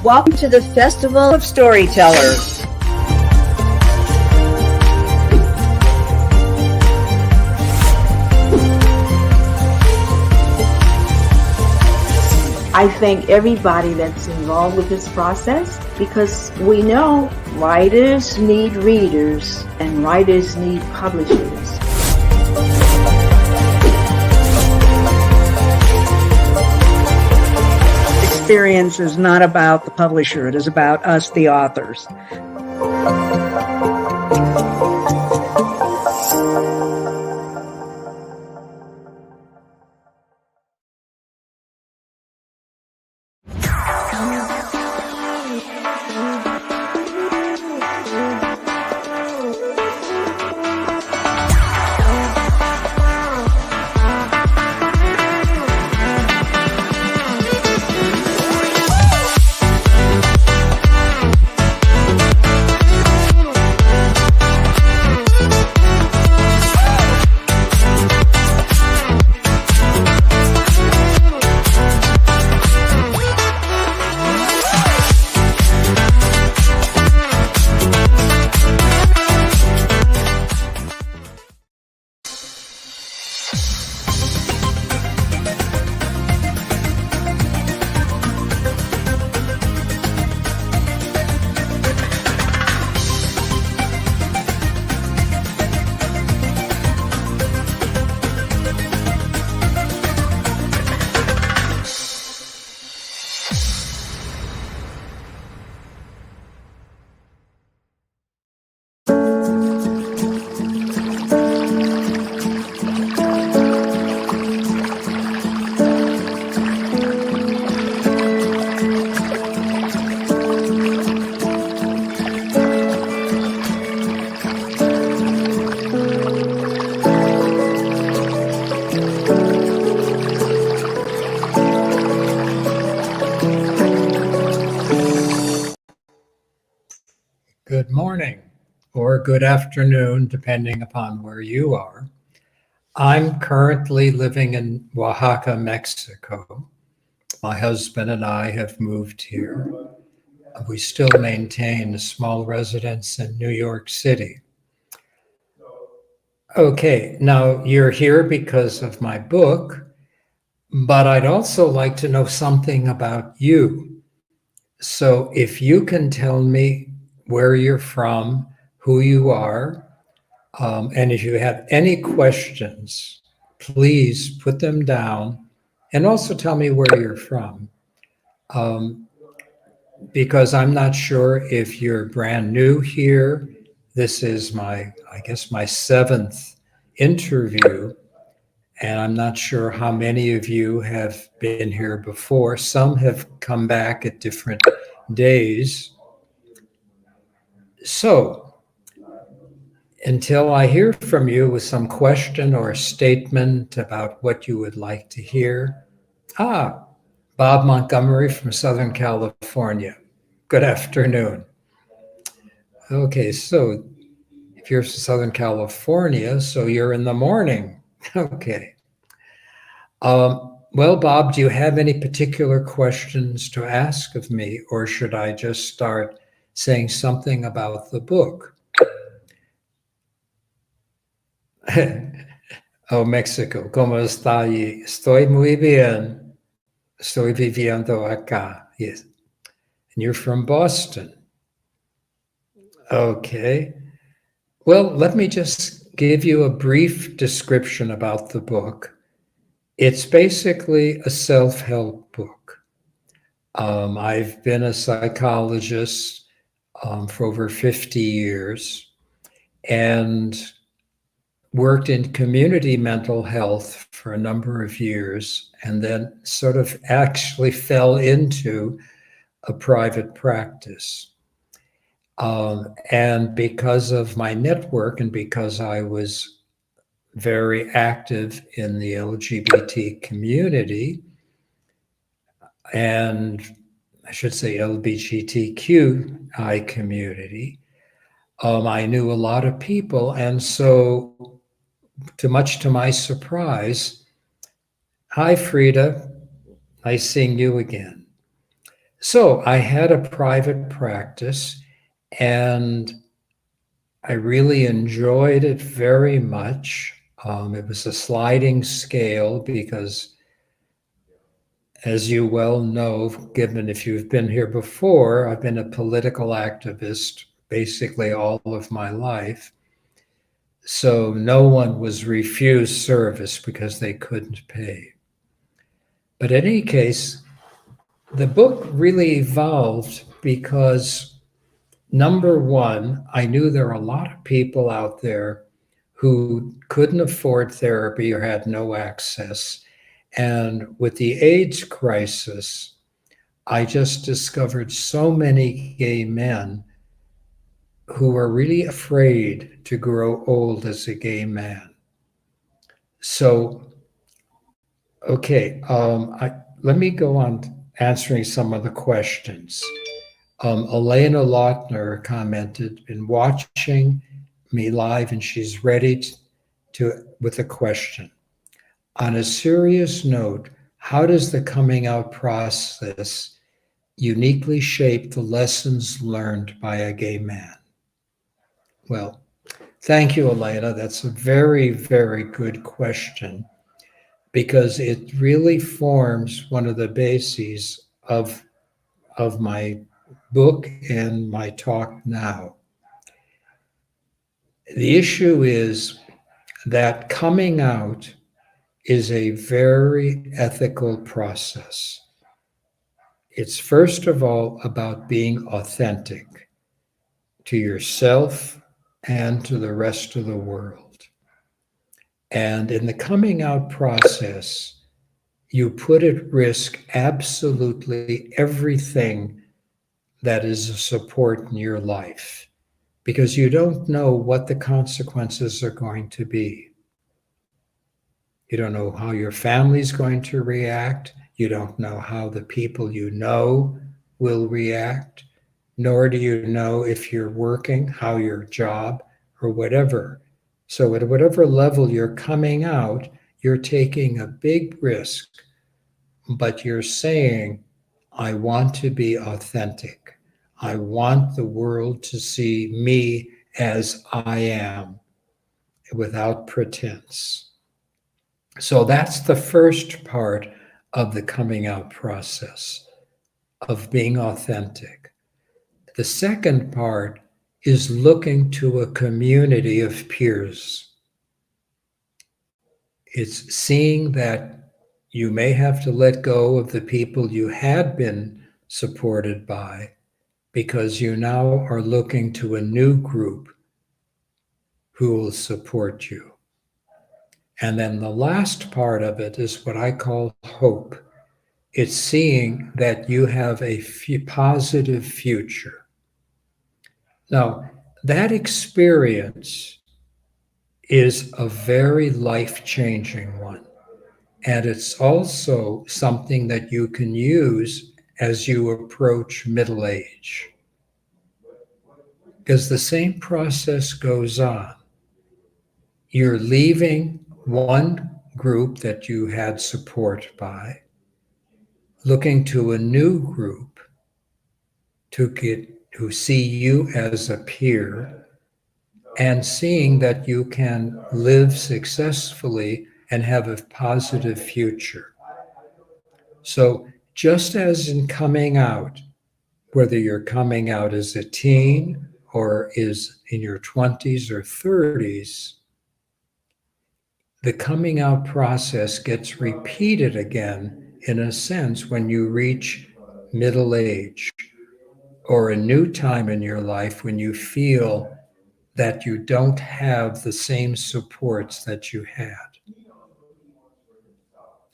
Welcome to the Festival of Storytellers. I thank everybody that's involved with this process because we know writers need readers and writers need publishers. Experience is not about the publisher, it is about us, the authors. Good morning or good afternoon, depending upon where you are. I'm currently living in Oaxaca, Mexico. My husband and I have moved here. We still maintain a small residence in New York City. Okay, now you're here because of my book, but I'd also like to know something about you. So if you can tell me where you're from, who you are, and if you have any questions, please put them down and also tell me where you're from. Because I'm not sure if you're brand new here. This is I guess my 7th interview, and I'm not sure how many of you have been here before. Some have come back at different days. So, until I hear from you with some question or statement about what you would like to hear. Bob Montgomery from Southern California. Good afternoon. Okay, so if you're from Southern California, so you're in the morning. Okay. Well, Bob, do you have any particular questions to ask of me, or should I just start saying something about the book? Oh, México, ¿cómo está allí? Estoy muy bien. Estoy viviendo acá. Yes. And you're from Boston. Okay. Well, let me just give you a brief description about the book. It's basically a self-help book. I've been a psychologist for over 50 years and worked in community mental health for a number of years, and then sort of actually fell into a private practice. And because of my network and because I was very active in the LGBT community, and I should say LGBTQI community, I knew a lot of people. And so, much to my surprise, hi, Frida, nice seeing you again. So I had a private practice, and I really enjoyed it very much. It was a sliding scale because, as you well know, given if you've been here before, I've been a political activist basically all of my life. So no one was refused service because they couldn't pay. But in any case, the book really evolved because, number one, I knew there are a lot of people out there who couldn't afford therapy or had no access. And with the AIDS crisis, I just discovered so many gay men who are really afraid to grow old as a gay man. So, okay, let me go on answering some of the questions. Elena Lautner commented, been watching me live and she's ready with a question. On a serious note, how does the coming out process uniquely shape the lessons learned by a gay man? Well, thank you, Elena. That's a very, very good question because it really forms one of the bases of my book and my talk now. The issue is that coming out is a very ethical process. It's first of all about being authentic to yourself and to the rest of the world. And in the coming out process, you put at risk absolutely everything that is a support in your life because you don't know what the consequences are going to be. You don't know how your family's going to react. You don't know how the people you know will react, nor do you know if you're working, how your job, or whatever. So, at whatever level you're coming out, you're taking a big risk, but you're saying, I want to be authentic. I want the world to see me as I am without pretense. So that's the first part of the coming out process, of being authentic. The second part is looking to a community of peers. It's seeing that you may have to let go of the people you had been supported by because you now are looking to a new group who will support you. And then the last part of it is what I call hope. It's seeing that you have a positive future. Now, that experience is a very life-changing one. And it's also something that you can use as you approach middle age. Because the same process goes on. You're leaving one group that you had support by, looking to a new group to see you as a peer, and seeing that you can live successfully and have a positive future. So just as in coming out, whether you're coming out as a teen or is in your 20s or 30s, the coming out process gets repeated again, in a sense, when you reach middle age or a new time in your life when you feel that you don't have the same supports that you had.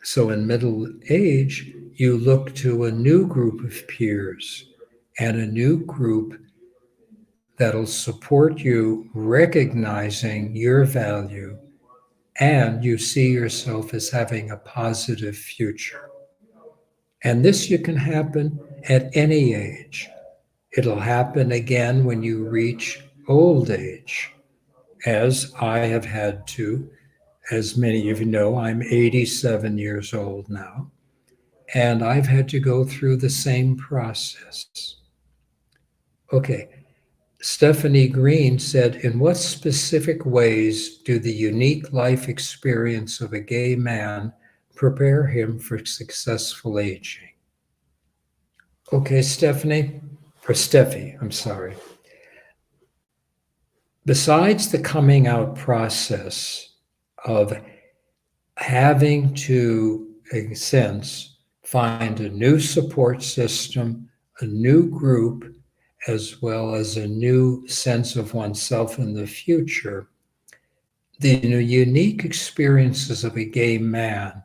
So in middle age, you look to a new group of peers and a new group that'll support you, recognizing your value, and you see yourself as having a positive future. And this you can happen at any age. It'll happen again when you reach old age, as I have had to. As many of you know, I'm 87 years old now. and I've had to go through the same process. Okay, Stephanie Green said, in what specific ways do the unique life experience of a gay man prepare him for successful aging? Okay, Stephanie, or Steffi, I'm sorry. Besides the coming out process of having to, in a sense, find a new support system, a new group, as well as a new sense of oneself in the future, the unique experiences of a gay man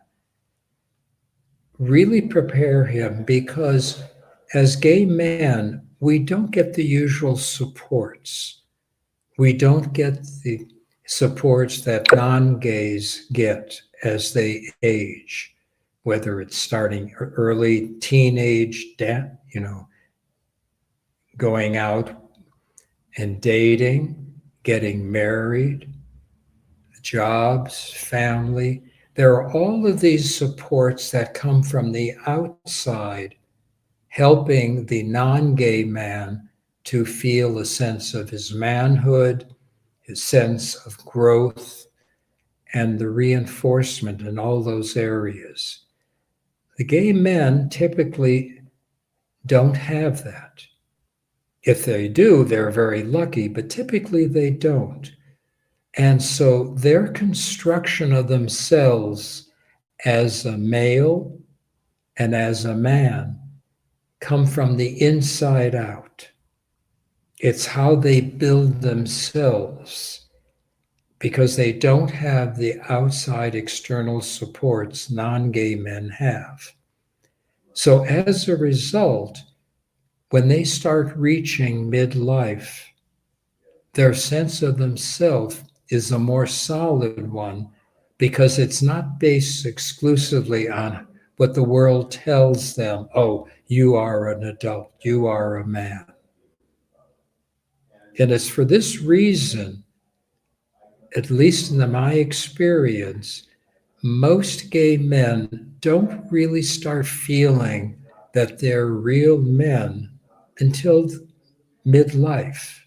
really prepare him, because as gay men, we don't get the usual supports. We don't get the supports that non-gays get as they age, whether it's starting early teenage, going out and dating, getting married, jobs, family. There are all of these supports that come from the outside, helping the non-gay man to feel a sense of his manhood, his sense of growth, and the reinforcement in all those areas. The gay men typically don't have that. If they do, they're very lucky, but typically they don't. And so their construction of themselves as a male and as a man come from the inside out. It's how they build themselves, because they don't have the outside external supports non-gay men have. So as a result, when they start reaching midlife, their sense of themselves is a more solid one, because it's not based exclusively on what the world tells them. Oh, you are an adult, you are a man. And it's for this reason, at least in my experience, most gay men don't really start feeling that they're real men until midlife.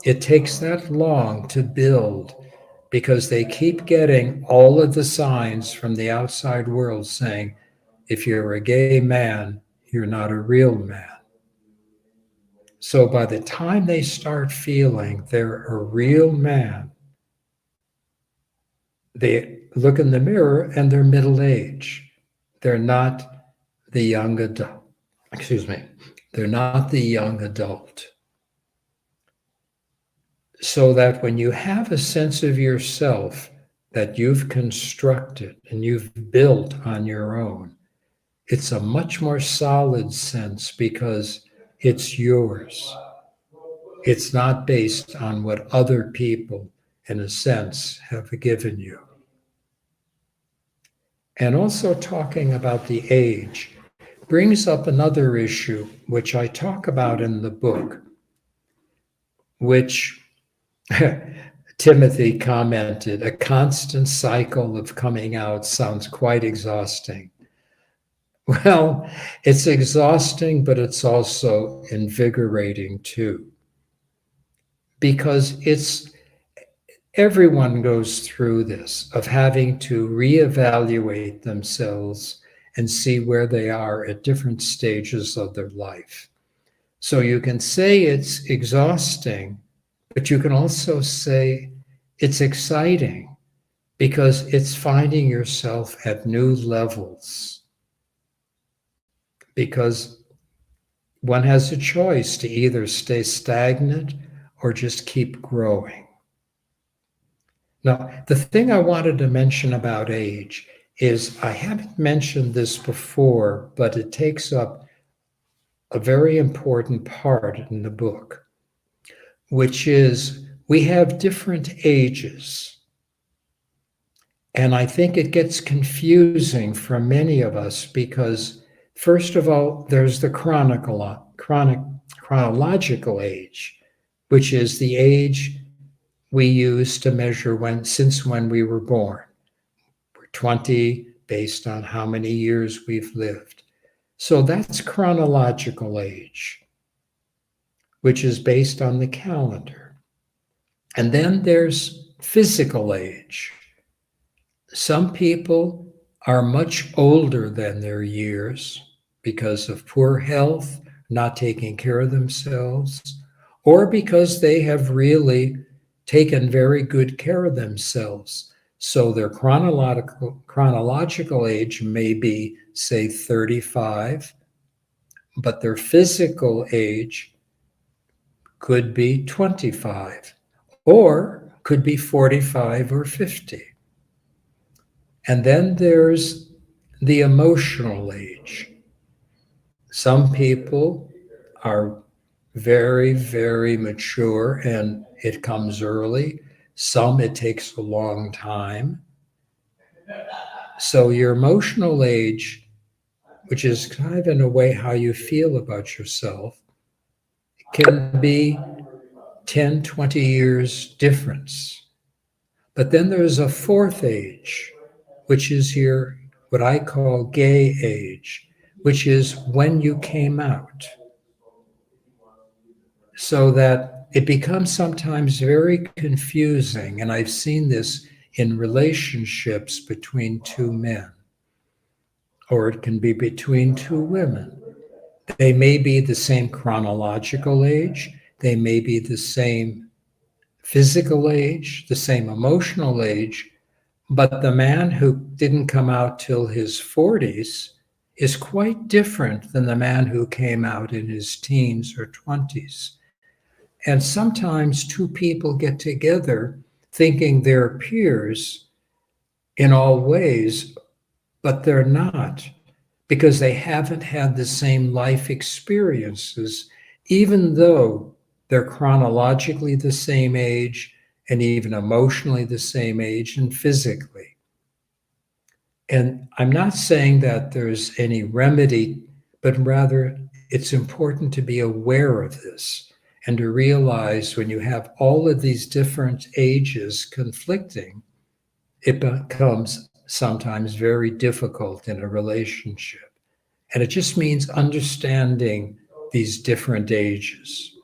It takes that long to build, because they keep getting all of the signs from the outside world saying, if you're a gay man, you're not a real man. So by the time they start feeling they're a real man, they look in the mirror and they're middle age. They're not the young adult. They're not the young adult. So that when you have a sense of yourself that you've constructed and you've built on your own, it's a much more solid sense, because it's yours. It's not based on what other people, in a sense, have given you. And also, talking about the age brings up another issue, which I talk about in the book, which Timothy commented, a constant cycle of coming out sounds quite exhausting. Well, it's exhausting, but it's also invigorating too, because everyone goes through this of having to reevaluate themselves and see where they are at different stages of their life. So you can say it's exhausting, but you can also say it's exciting, because it's finding yourself at new levels. Because one has a choice to either stay stagnant or just keep growing. Now, the thing I wanted to mention about age is, I haven't mentioned this before, but it takes up a very important part in the book, which is we have different ages. And I think it gets confusing for many of us, because first of all, there's the chronological age, which is the age we use to measure since when we were born. We're 20, based on how many years we've lived. So that's chronological age, which is based on the calendar. And then there's physical age. Some people are much older than their years because of poor health, not taking care of themselves, or because they have really taken very good care of themselves. So their chronological age may be, say, 35, but their physical age could be 25, or could be 45 or 50. And then there's the emotional age. Some people are very, very mature and it comes early. Some it takes a long time. So your emotional age, which is kind of in a way how you feel about yourself, can be 10, 20 years difference. But then there's a fourth age, which is your, what I call gay age, which is when you came out. So that it becomes sometimes very confusing. And I've seen this in relationships between two men, or it can be between two women. They may be the same chronological age, they may be the same physical age, the same emotional age, but the man who didn't come out till his 40s is quite different than the man who came out in his teens or 20s. And sometimes two people get together thinking they're peers in all ways, but they're not, because they haven't had the same life experiences, even though they're chronologically the same age and even emotionally the same age and physically. And I'm not saying that there's any remedy, but rather it's important to be aware of this and to realize when you have all of these different ages conflicting, it becomes sometimes very difficult in a relationship. And it just means understanding these different ages.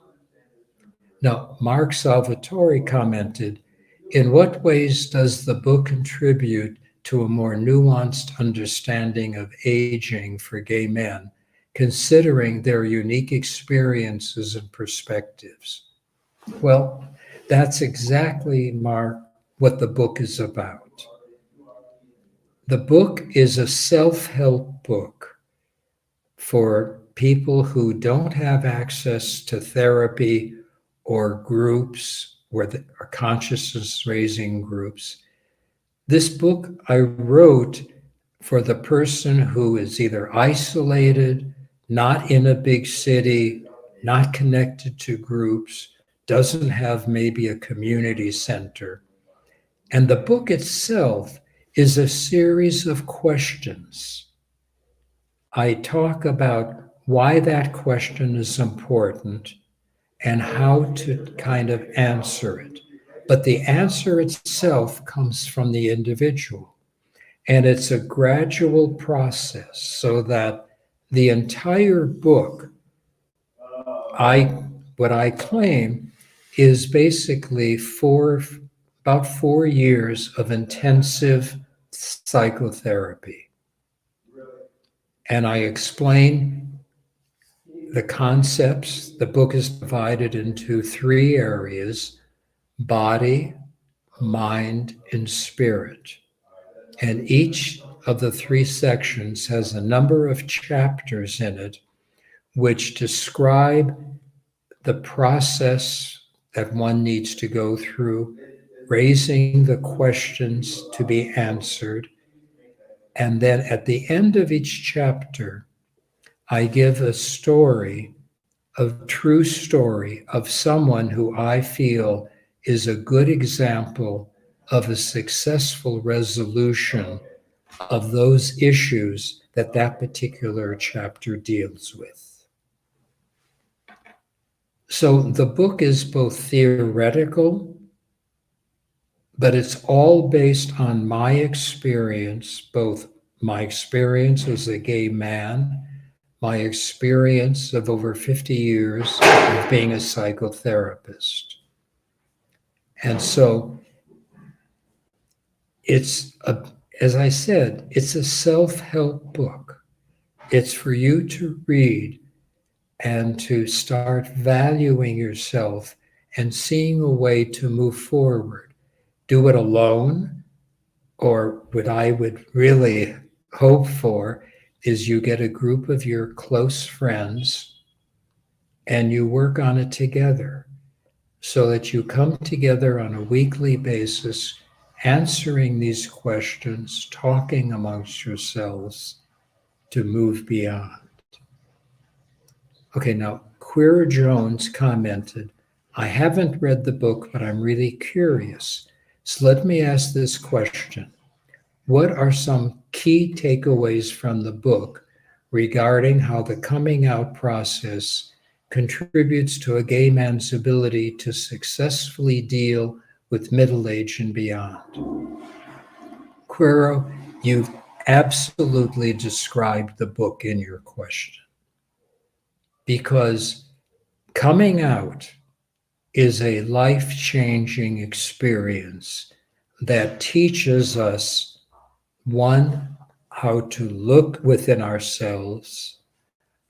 Now, Mark Salvatore commented, in what ways does the book contribute to a more nuanced understanding of aging for gay men, considering their unique experiences and perspectives? Well, that's exactly, Mark, what the book is about. The book is a self-help book for people who don't have access to therapy or groups where there are consciousness raising groups. This book I wrote for the person who is either isolated, not in a big city, not connected to groups, doesn't have maybe a community center. And the book itself is a series of questions. I talk about why that question is important and how to kind of answer it. But the answer itself comes from the individual. And it's a gradual process so that the entire book, what I claim is basically about 4 years of intensive psychotherapy. And I explain the concepts. The book is divided into 3 areas: body, mind, and spirit. And each of the 3 sections has a number of chapters in it which describe the process that one needs to go through, raising the questions to be answered. And then at the end of each chapter, I give a story, a true story of someone who I feel is a good example of a successful resolution of those issues that that particular chapter deals with. So the book is both theoretical, but it's all based on my experience, both my experience as a gay man, my experience of over 50 years of being a psychotherapist. And so as I said, it's a self-help book. It's for you to read and to start valuing yourself and seeing a way to move forward. Do it alone, or what I would really hope for is you get a group of your close friends and you work on it together so that you come together on a weekly basis, answering these questions, talking amongst yourselves to move beyond. Okay, now Queer Jones commented, I haven't read the book, but I'm really curious. So let me ask this question. What are some key takeaways from the book regarding how the coming out process contributes to a gay man's ability to successfully deal with middle age and beyond? Quero, you've absolutely described the book in your question, because coming out is a life-changing experience that teaches us, one, how to look within ourselves,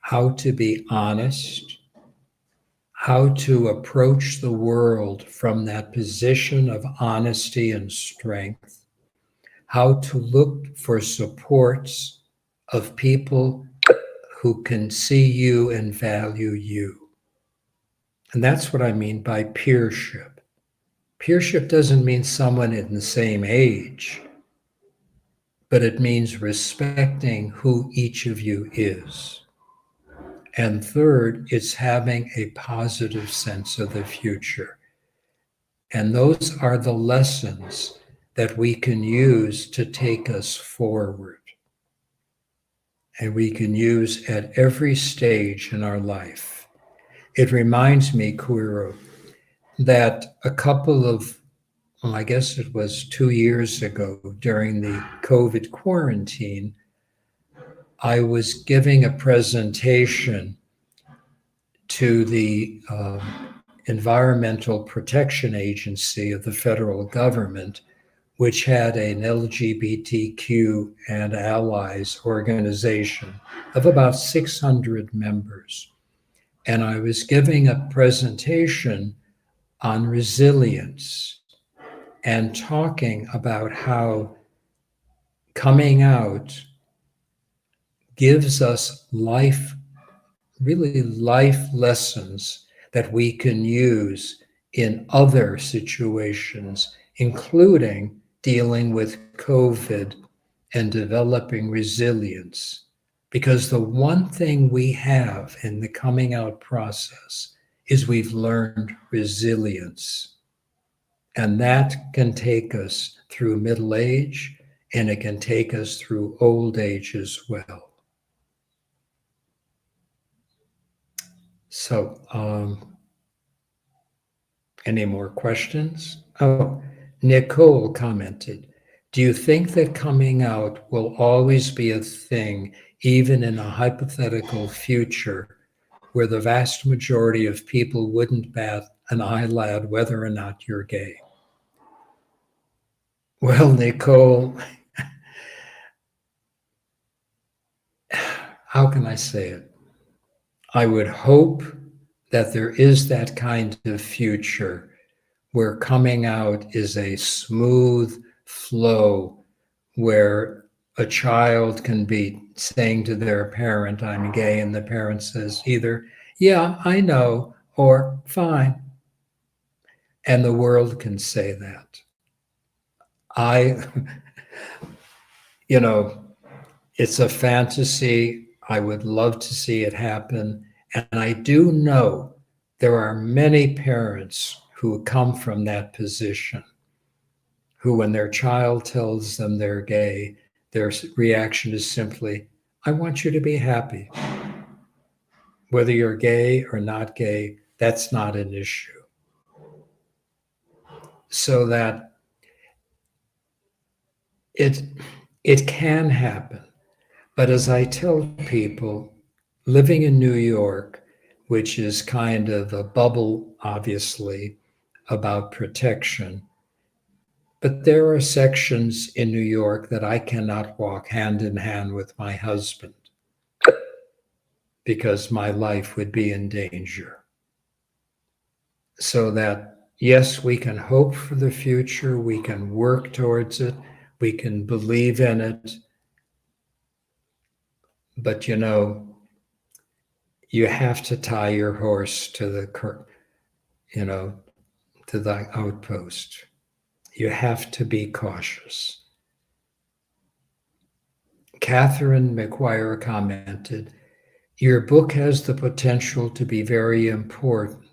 how to be honest, how to approach the world from that position of honesty and strength, how to look for supports of people who can see you and value you. And that's what I mean by peership. Peership doesn't mean someone in the same age, but it means respecting who each of you is. And third, it's having a positive sense of the future. And those are the lessons that we can use to take us forward. And we can use at every stage in our life. It reminds me, Quiro, that a couple of, well, I guess it was 2 years ago during the COVID quarantine, I was giving a presentation to the Environmental Protection Agency of the federal government, which had an LGBTQ and allies organization of about 600 members. And I was giving a presentation on resilience and talking about how coming out gives us really life lessons that we can use in other situations, including dealing with COVID and developing resilience. Because the one thing we have in the coming out process is we've learned resilience. And that can take us through middle age, and it can take us through old age as well. So, any more questions? Oh, Nicole commented, do you think that coming out will always be a thing, even in a hypothetical future where the vast majority of people wouldn't bat an eyelid whether or not you're gay? Well, Nicole, how can I say it? I would hope that there is that kind of future where coming out is a smooth flow, where a child can be saying to their parent, I'm gay, and the parent says either, yeah, I know, or fine. And the world can say that. It's a fantasy. I would love to see it happen. And I do know there are many parents who come from that position, who when their child tells them they're gay, their reaction is simply, I want you to be happy. Whether you're gay or not gay, that's not an issue. So that it can happen. But as I tell people, living in New York, which is kind of a bubble, obviously, about protection, but there are sections in New York that I cannot walk hand in hand with my husband because my life would be in danger. So that, yes, we can hope for the future, we can work towards it, we can believe in it. But you have to tie your horse to you know, to the outpost. You have to be cautious. Catherine McGuire commented, "Your book has the potential to be very important.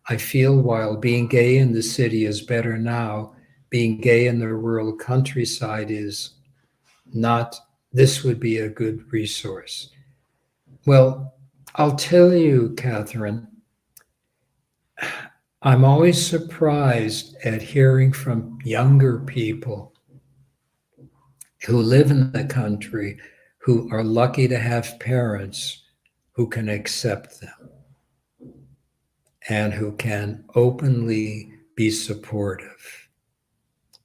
I feel while being gay in the city is better now, being gay in the rural countryside is not. This would be a good resource." Well, I'll tell you, Catherine, I'm always surprised at hearing from younger people who live in the country who are lucky to have parents who can accept them and who can openly be supportive.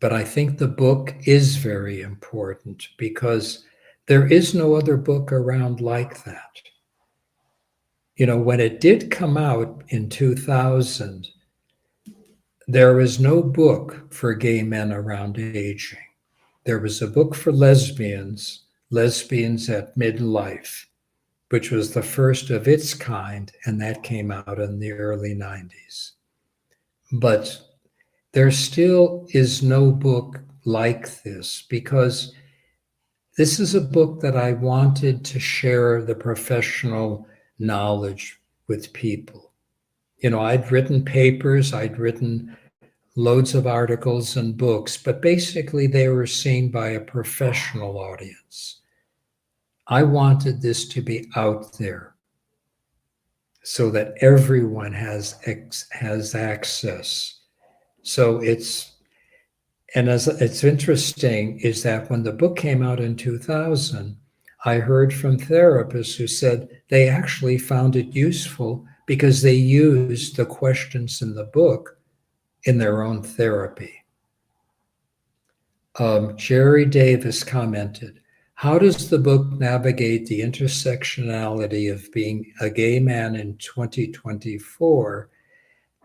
But I think the book is very important because there is no other book around like that. When it did come out in 2000, there was no book for gay men around aging. There was a book for lesbians at midlife, which was the first of its kind, and that came out in the early 90s. But there still is no book like this because this is a book that I wanted to share the professional knowledge with people. I'd written papers, I'd written loads of articles and books, but basically they were seen by a professional audience. I wanted this to be out there so that everyone has access. So it's interesting is that when the book came out in 2000, I heard from therapists who said they actually found it useful because they used the questions in the book in their own therapy. Jerry Davis commented, "How does the book navigate the intersectionality of being a gay man in 2024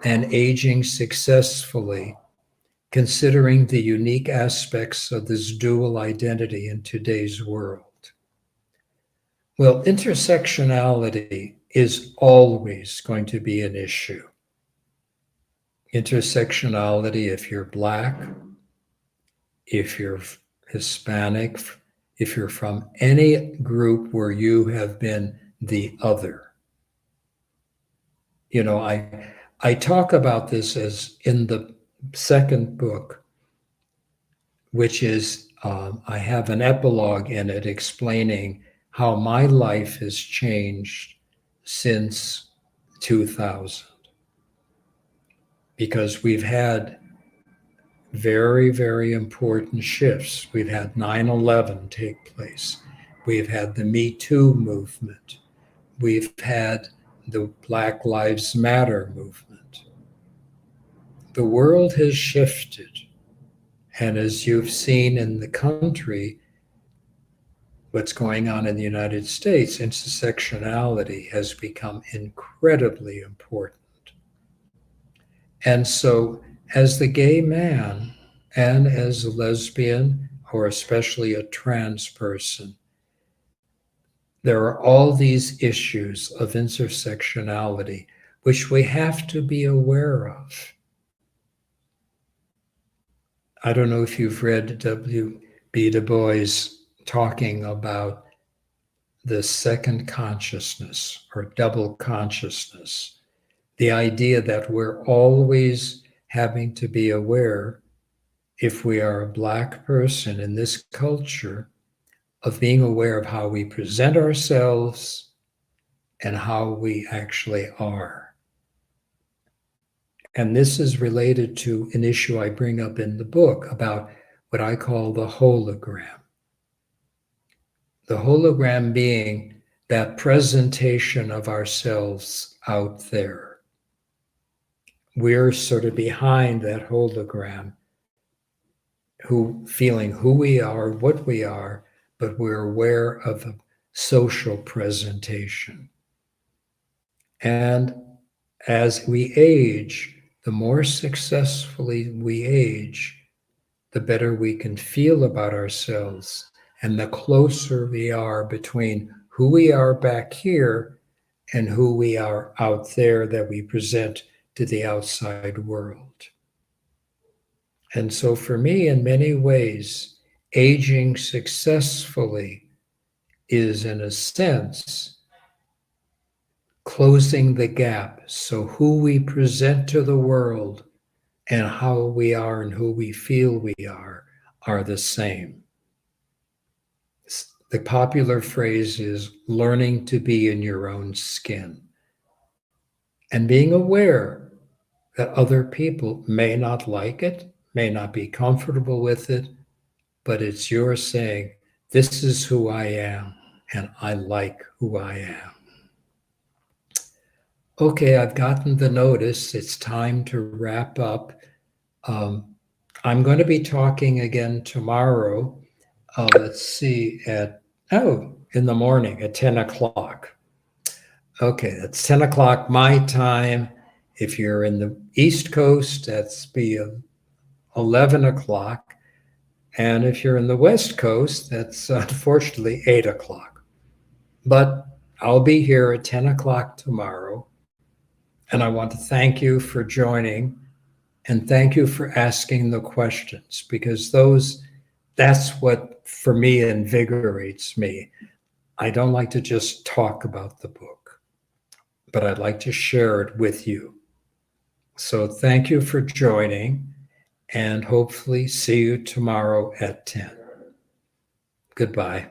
and aging successfully, considering the unique aspects of this dual identity in today's world?" Well, intersectionality is always going to be an issue. Intersectionality if you're Black, if you're Hispanic, if you're from any group where you have been the other. I talk about this as in the second book, which is I have an epilogue in it explaining how my life has changed since 2000. Because we've had very, very important shifts. We've had 9/11 take place. We've had the Me Too movement. We've had the Black Lives Matter movement. The world has shifted. And as you've seen in the country, what's going on in the United States, intersectionality has become incredibly important. And so, as the gay man and as a lesbian, or especially a trans person, there are all these issues of intersectionality which we have to be aware of. I don't know if you've read W.B. Du Bois talking about the second consciousness or double consciousness, the idea that we're always having to be aware, if we are a Black person in this culture, of being aware of how we present ourselves and how we actually are. And this is related to an issue I bring up in the book about what I call the hologram. The hologram being that presentation of ourselves out there. We're sort of behind that hologram, feeling who we are, what we are, but we're aware of a social presentation. And as we age, the more successfully we age, the better we can feel about ourselves, and the closer we are between who we are back here and who we are out there that we present to the outside world. And so for me, in many ways, aging successfully is, in a sense, closing the gap. So who we present to the world and how we are and who we feel we are the same. The popular phrase is learning to be in your own skin and being aware that other people may not like it, may not be comfortable with it, but it's your saying, this is who I am, and I like who I am. Okay, I've gotten the notice. It's time to wrap up. I'm going to be talking again tomorrow. Let's see, in the morning at 10 o'clock. Okay, that's 10 o'clock my time. If you're in the East Coast, that's be 11 o'clock. And if you're in the West Coast, that's unfortunately 8 o'clock. But I'll be here at 10 o'clock tomorrow. And I want to thank you for joining and thank you for asking the questions, because that's what, for me, invigorates me. I don't like to just talk about the book, but I'd like to share it with you. So thank you for joining, and hopefully see you tomorrow at 10. Goodbye.